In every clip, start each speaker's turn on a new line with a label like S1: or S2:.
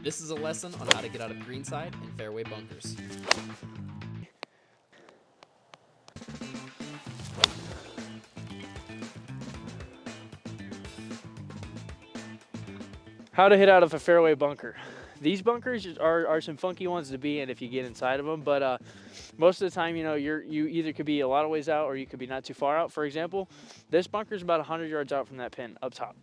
S1: This is a lesson on how to get out of greenside and fairway bunkers.
S2: How to hit out of a fairway bunker. These bunkers are some funky ones to be in if you get inside of them, but most of the time, you know, you either could be a lot of ways out or you could be not too far out. For example, this bunker is about 100 yards out from that pin up top.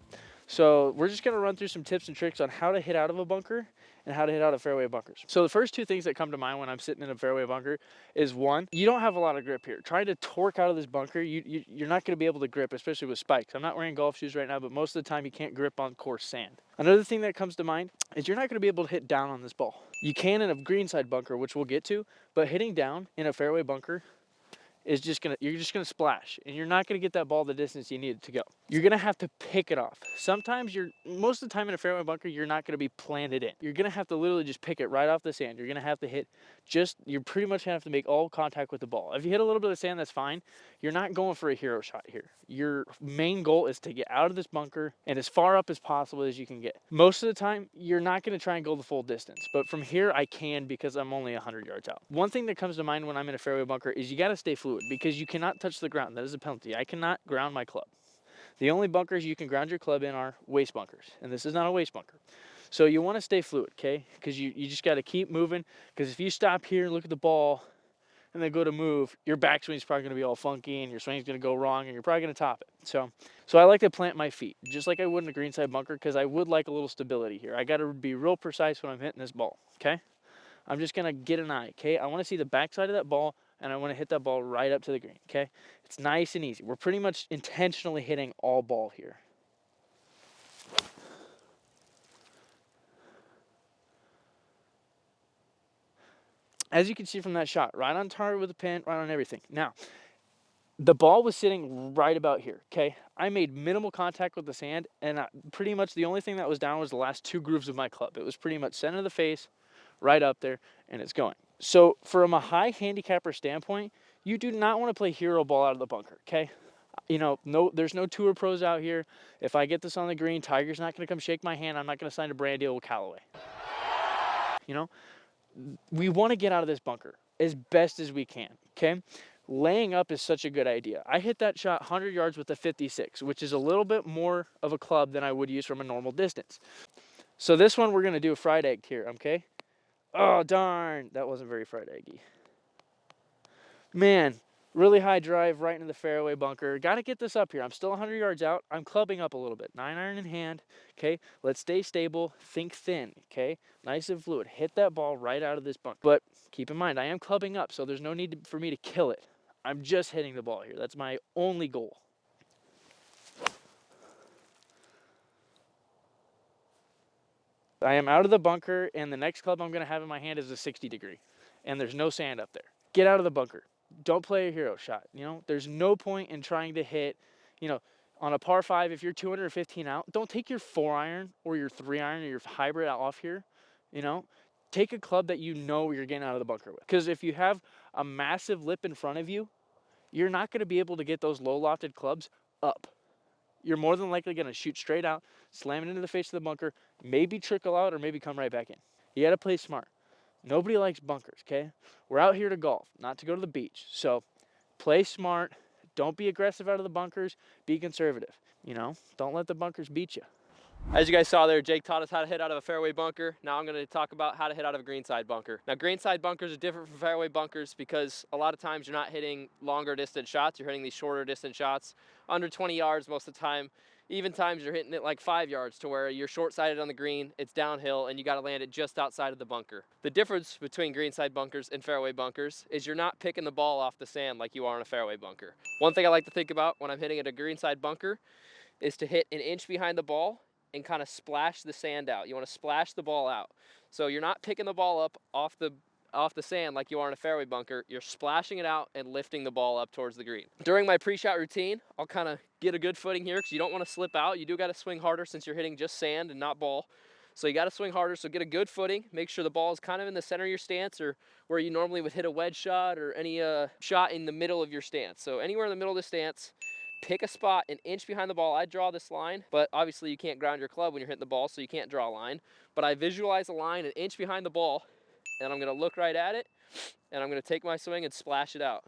S2: So we're just gonna run through some tips and tricks on how to hit out of a bunker and how to hit out of fairway bunkers. So the first two things that come to mind when I'm sitting in a fairway bunker is one, you don't have a lot of grip here. Trying to torque out of this bunker, you're not gonna be able to grip, especially with spikes. I'm not wearing golf shoes right now, but most of the time you can't grip on coarse sand. Another thing that comes to mind is you're not gonna be able to hit down on this ball. You can in a greenside bunker, which we'll get to, but hitting down in a fairway bunker is you're just gonna splash, and you're not gonna get that ball the distance you need it to go. You're gonna have to pick it off. Sometimes most of the time in a fairway bunker, you're not gonna be planted in. You're gonna have to literally just pick it right off the sand. You're gonna have to you're pretty much gonna have to make all contact with the ball. If you hit a little bit of sand, that's fine. You're not going for a hero shot here. Your main goal is to get out of this bunker and as far up as possible as you can get. Most of the time, you're not gonna try and go the full distance, but from here I can because I'm only 100 yards out. One thing that comes to mind when I'm in a fairway bunker is you gotta stay fluid because you cannot touch the ground. That is a penalty. I cannot ground my club. The only bunkers you can ground your club in are waist bunkers, and this is not a waist bunker. So you want to stay fluid, okay? Because you just got to keep moving, because if you stop here and look at the ball and then go to move, your backswing is probably going to be all funky and your swing's going to go wrong and you're probably going to top it. So I like to plant my feet, just like I would in a greenside bunker, because I would like a little stability here. I got to be real precise when I'm hitting this ball, okay? I'm just going to get an eye, okay? I want to see the backside of that ball, and I want to hit that ball right up to the green, okay? It's nice and easy. We're pretty much intentionally hitting all ball here. As you can see from that shot, right on target with the pin, right on everything. Now, the ball was sitting right about here, okay? I made minimal contact with the sand, and pretty much the only thing that was down was the last two grooves of my club. It was pretty much center of the face, right up there, and it's going. So from a high handicapper standpoint, you do not want to play hero ball out of the bunker, okay? You know, there's no tour pros out here. If I get this on the green, Tiger's not going to come shake my hand. I'm not going to sign a brand deal with Callaway. You know, we want to get out of this bunker as best as we can, okay? Laying up is such a good idea. I hit that shot 100 yards with a 56, which is a little bit more of a club than I would use from a normal distance. So this one we're going to do a fried egg here, okay? Oh, darn. That wasn't very fried eggy. Man, really high drive right into the fairway bunker. Got to get this up here. I'm still 100 yards out. I'm clubbing up a little bit. 9-iron in hand. Okay, let's stay stable. Think thin. Okay, nice and fluid. Hit that ball right out of this bunker. But keep in mind, I am clubbing up, so there's no need for me to kill it. I'm just hitting the ball here. That's my only goal. I am out of the bunker, and the next club I'm going to have in my hand is a 60 degree, and there's no sand up there. Get out of the bunker. Don't play a hero shot. You know, there's no point in trying to hit, you know, on a par 5, if you're 215 out, don't take your 4-iron or your 3-iron or your hybrid off here. You know, take a club that you know you're getting out of the bunker with. Because if you have a massive lip in front of you, you're not going to be able to get those low lofted clubs up. You're more than likely going to shoot straight out, slam it into the face of the bunker, maybe trickle out or maybe come right back in. You got to play smart. Nobody likes bunkers, okay? We're out here to golf, not to go to the beach. So play smart. Don't be aggressive out of the bunkers. Be conservative. You know, don't let the bunkers beat you.
S3: As you guys saw there, Jake taught us how to hit out of a fairway bunker. Now I'm going to talk about how to hit out of a greenside bunker. Now greenside bunkers are different from fairway bunkers because a lot of times you're not hitting longer distance shots. You're hitting these shorter distance shots under 20 yards most of the time. Even times you're hitting it like 5 yards to where you're short-sided on the green, it's downhill, and you got to land it just outside of the bunker. The difference between greenside bunkers and fairway bunkers is you're not picking the ball off the sand like you are in a fairway bunker. One thing I like to think about when I'm hitting at a greenside bunker is to hit an inch behind the ball and kind of splash the sand out. You want to splash the ball out. So you're not picking the ball up off the sand like you are in a fairway bunker. You're splashing it out and lifting the ball up towards the green. During my pre-shot routine, I'll kind of get a good footing here because you don't want to slip out. You do got to swing harder since you're hitting just sand and not ball. So you got to swing harder, so get a good footing. Make sure the ball is kind of in the center of your stance or where you normally would hit a wedge shot or any shot in the middle of your stance. So anywhere in the middle of the stance, pick a spot an inch behind the ball. I draw this line, but obviously you can't ground your club when you're hitting the ball, so you can't draw a line. But I visualize a line an inch behind the ball, and I'm gonna look right at it, and I'm gonna take my swing and splash it out.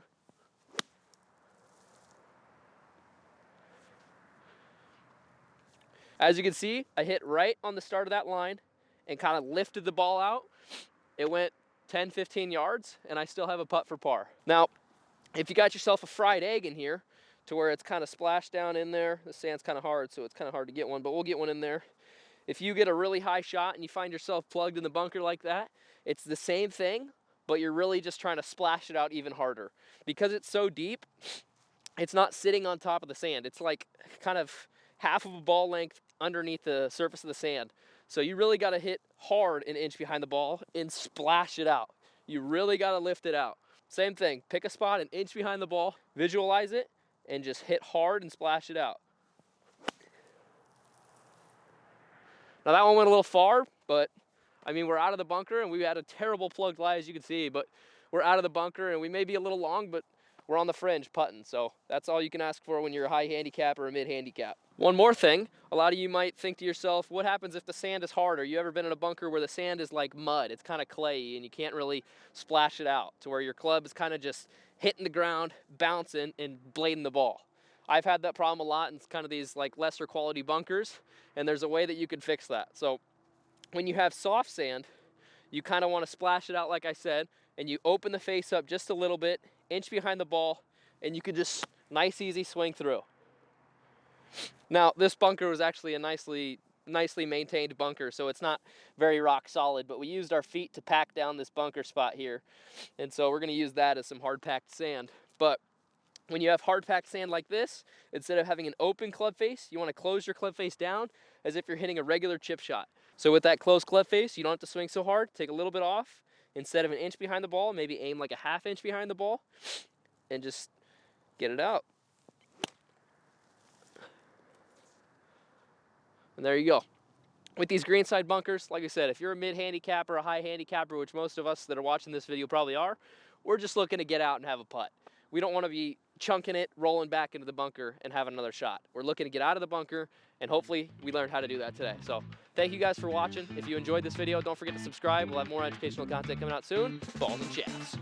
S3: As you can see, I hit right on the start of that line and kind of lifted the ball out. It went 10, 15 yards, and I still have a putt for par. Now, if you got yourself a fried egg in here to where it's kind of splashed down in there, the sand's kind of hard, so it's kind of hard to get one, but we'll get one in there. If you get a really high shot and you find yourself plugged in the bunker like that, it's the same thing, but you're really just trying to splash it out even harder. Because it's so deep, it's not sitting on top of the sand. It's like kind of half of a ball length underneath the surface of the sand. So you really got to hit hard an inch behind the ball and splash it out. You really got to lift it out. Same thing, pick a spot an inch behind the ball, visualize it, and just hit hard and splash it out. Now that one went a little far, but I mean, we're out of the bunker and we had a terrible plugged lie, as you can see, but we're out of the bunker and we may be a little long, but we're on the fringe putting. So that's all you can ask for when you're a high handicap or a mid handicap. One more thing, a lot of you might think to yourself, what happens if the sand is hard? Or you ever been in a bunker where the sand is like mud? It's kind of clayey and you can't really splash it out to where your club is kind of just hitting the ground, bouncing and blading the ball. I've had that problem a lot in kind of these like lesser quality bunkers, and there's a way that you can fix that. So when you have soft sand, you kind of want to splash it out like I said, and you open the face up just a little bit, inch behind the ball, and you can just nice easy swing through. Now this bunker was actually a nicely maintained bunker, so it's not very rock solid, but we used our feet to pack down this bunker spot here, and so we're going to use that as some hard packed sand. But when you have hard packed sand like this, instead of having an open club face, you want to close your club face down as if you're hitting a regular chip shot. So with that closed club face, you don't have to swing so hard. Take a little bit off. Instead of an inch behind the ball, maybe aim like a half inch behind the ball and just get it out. And there you go. With these greenside bunkers, like I said, if you're a mid handicapper, a high handicapper, which most of us that are watching this video probably are, we're just looking to get out and have a putt. We don't want to be chunking it, rolling back into the bunker and having another shot. We're looking to get out of the bunker, and hopefully we learned how to do that today. So thank you guys for watching. If you enjoyed this video, don't forget to subscribe. We'll have more educational content coming out soon. Balls and chats.